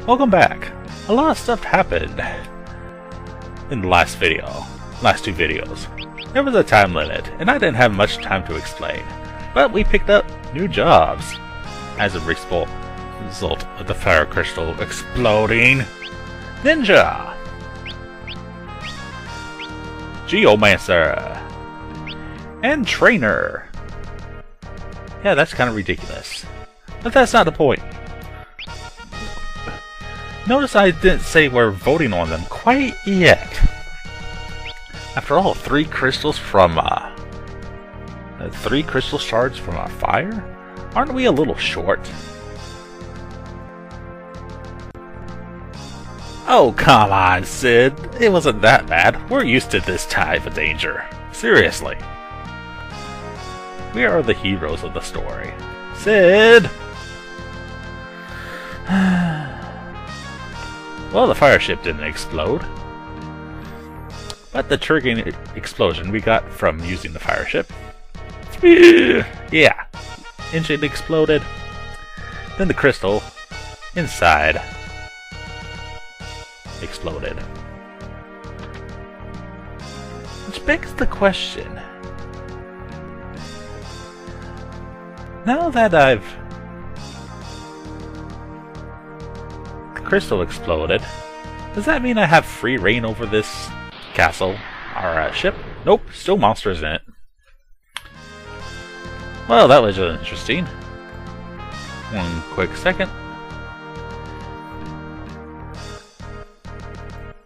Welcome back. A lot of stuff happened in the last two videos. There was a time limit, and I didn't have much time to explain. But we picked up new jobs as a result of the fire crystal exploding. Ninja! Geomancer! And Trainer! Yeah, that's kind of ridiculous. But that's not the point. Notice I didn't say we're voting on them quite yet. After all, 3 crystals from 3 crystal shards from a fire? Aren't we a little short? Oh, come on, Sid. It wasn't that bad. We're used to this type of danger. Seriously. We are the heroes of the story. Sid! Well, the fire ship didn't explode. But the triggering explosion we got from using the fire ship. Yeah. Engine exploded. Then the crystal inside exploded. Which begs the question. Now that the crystal exploded, does that mean I have free reign over this castle, or ship? Nope, still monsters in it. Well, that was interesting. One quick second.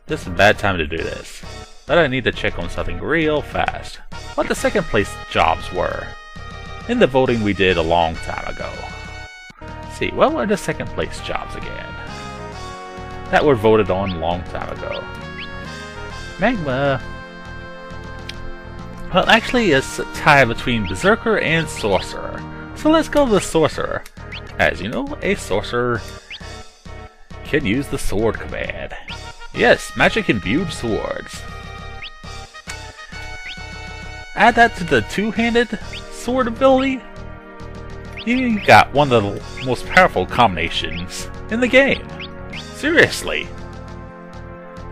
This is a bad time to do this, but I need to check on something real fast. What the second place jobs were in the voting we did a long time ago. Let's see, what were the second place jobs again? That were voted on a long time ago. Magma. Well, actually, it's a tie between Berserker and Sorcerer. So let's go with Sorcerer. As you know, a Sorcerer can use the sword command. Yes, magic imbued swords. Add that to the two-handed sword ability, you got one of the most powerful combinations in the game. Seriously.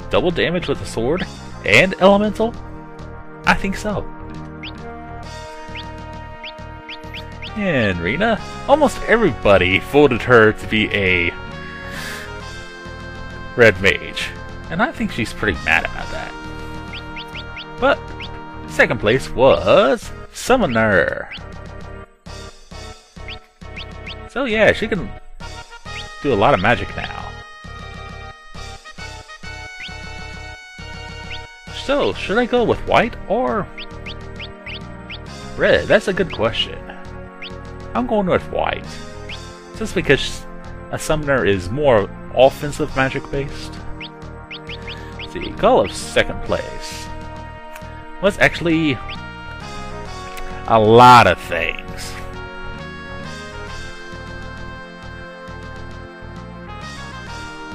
Double damage with the sword and elemental? I think so. And Rena, almost everybody voted her to be a red mage, and I think she's pretty mad about that. But second place was Summoner. So yeah, she can do a lot of magic now. So, should I go with white or red? That's a good question. I'm going with white. Just because a summoner is more offensive magic based. Let's see, goal of second place was actually a lot of things.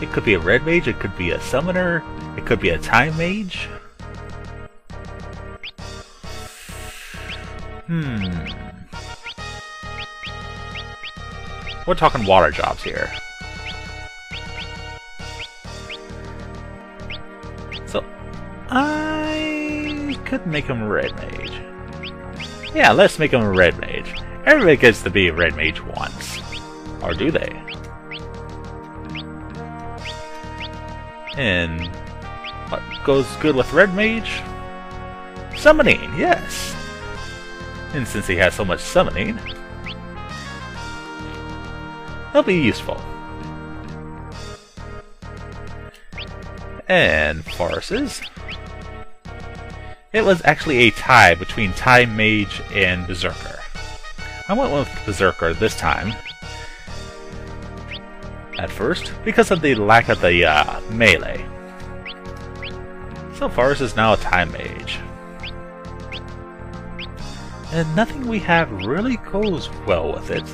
It could be a red mage, it could be a summoner, it could be a time mage. We're talking water jobs here. So, I could make him a red mage. Yeah, let's make him a red mage. Everybody gets to be a red mage once. Or do they? And what goes good with red mage? Summoning, yes! And since he has so much summoning, he'll be useful. And forces. It was actually a tie between Time Mage and Berserker. I went with Berserker this time. At first, because of the lack of the melee. So Forest is now a Time Mage. And nothing we have really goes well with it.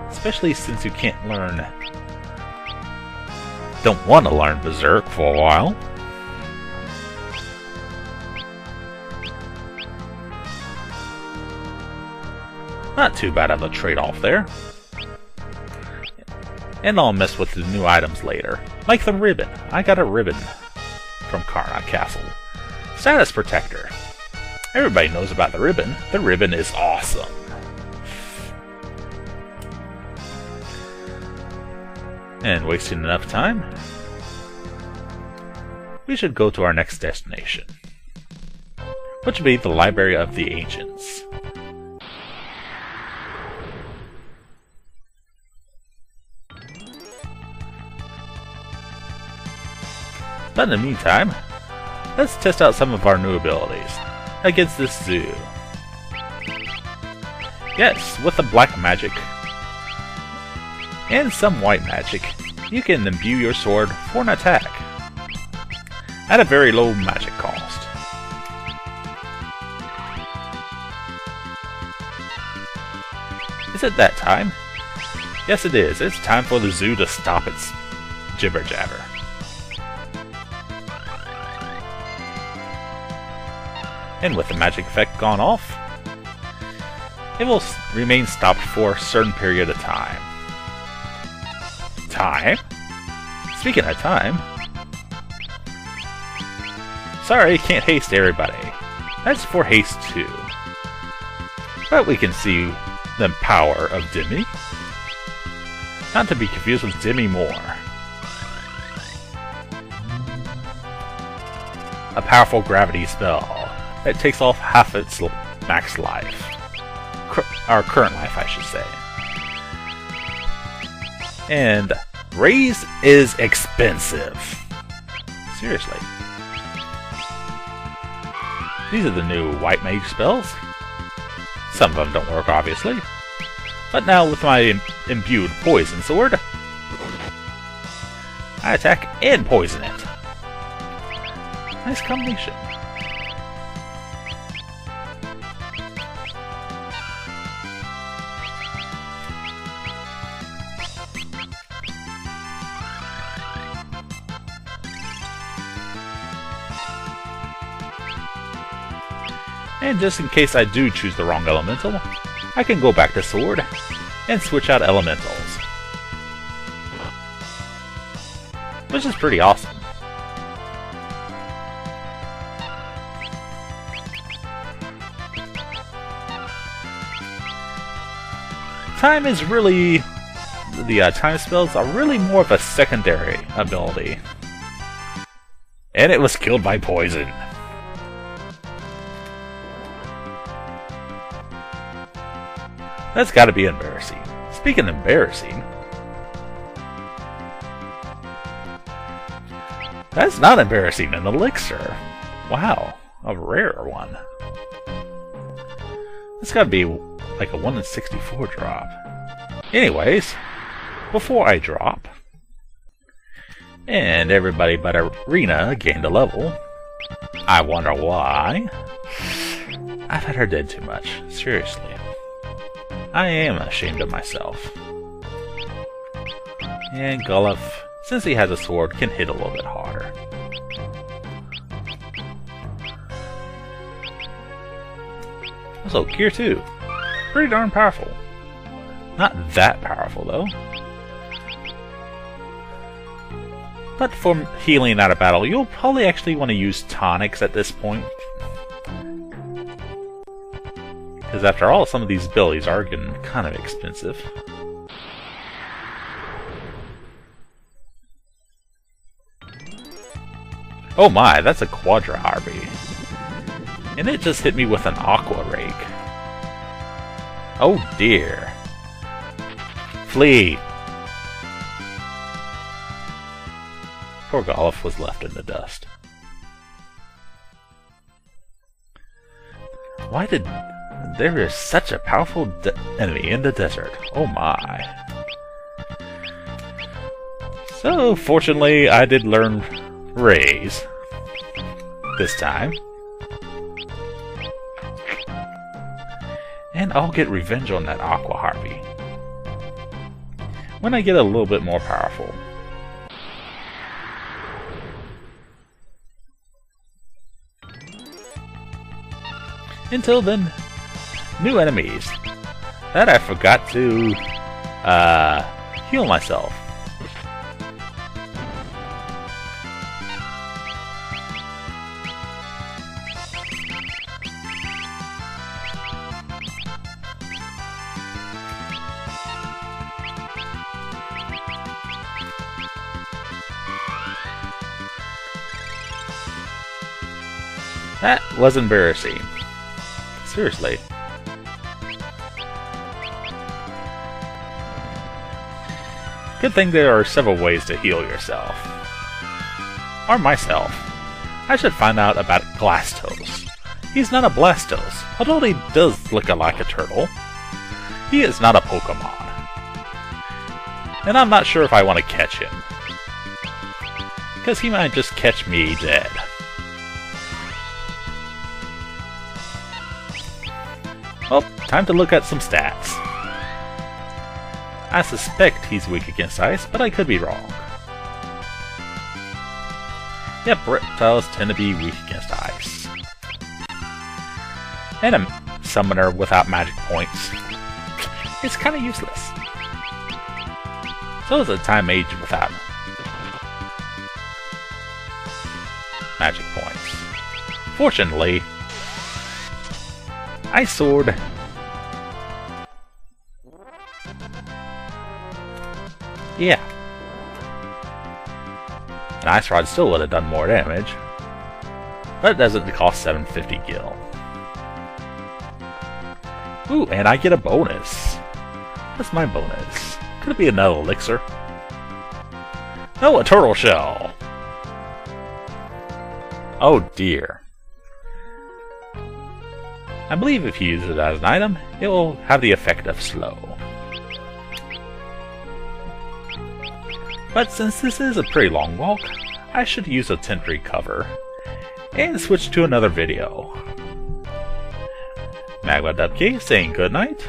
Especially since you can't learn... Don't want to learn Berserk for a while. Not too bad of a trade-off there. And I'll mess with the new items later. Like the ribbon. I got a ribbon from Karnak Castle. Status Protector. Everybody knows about the ribbon. The ribbon is awesome. And wasting enough time, we should go to our next destination, which would be the Library of the Ancients. But in the meantime, let's test out some of our new abilities against this zoo. Yes, with the black magic and some white magic, you can imbue your sword for an attack at a very low magic cost. Is it that time? Yes, it is. It's time for the zoo to stop its jibber-jabber. And with the magic effect gone off, it will remain stopped for a certain period of time. Time? Speaking of time... Sorry, can't haste everybody. That's for haste 2. But we can see the power of Demi. Not to be confused with Demi Moore. A powerful gravity spell that takes off half its max life. Our current life, I should say. And raise is expensive. Seriously. These are the new white mage spells. Some of them don't work, obviously. But now with my imbued poison sword, I attack and poison it. Nice combination. And just in case I do choose the wrong elemental, I can go back to sword and switch out elementals. Which is pretty awesome. Time is really... The time spells are really more of a secondary ability. And it was killed by poison. That's gotta be embarrassing. Speaking of embarrassing... That's not embarrassing, an elixir. Wow, a rare one. That's gotta be like a 1 in 64 drop. Anyways, before I drop, and everybody but Arena gained a level, I wonder why. I've had her dead too much, seriously. I am ashamed of myself. And Gullif, since he has a sword, can hit a little bit harder. Also, Gear 2. Pretty darn powerful. Not that powerful, though. But for healing out of battle, you'll probably actually want to use tonics at this point. Because after all, some of these abilities are getting kind of expensive. Oh my, that's a Quadra Harvey. And it just hit me with an Aqua Rake. Oh dear. Flee! Poor Gullif was left in the dust. Why did... There is such a powerful enemy in the desert. Oh my. So, fortunately, I did learn Raise. This time. And I'll get revenge on that Aqua Harvey. When I get a little bit more powerful. Until then, new enemies. That I forgot to heal myself. That was embarrassing. Seriously. Good thing there are several ways to heal yourself. Or myself. I should find out about Glastos. He's not a Blastos, although he does look like a turtle. He is not a Pokemon. And I'm not sure if I want to catch him. Because he might just catch me dead. Well, time to look at some stats. I suspect he's weak against ice, but I could be wrong. Yep, reptiles tend to be weak against ice. And a summoner without magic points is kind of useless. So is a time mage without magic points. Fortunately, Ice Sword yeah. An Ice Rod still would have done more damage, but it doesn't cost 750 gil. Ooh, and I get a bonus. What's my bonus? Could it be another elixir? No, a turtle shell! Oh dear. I believe if you use it as an item, it will have the effect of slow. But since this is a pretty long walk, I should use a temporary cover and switch to another video. Magma.k saying goodnight.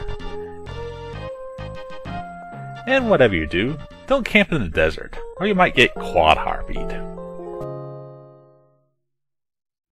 And whatever you do, don't camp in the desert, or you might get quad harpied.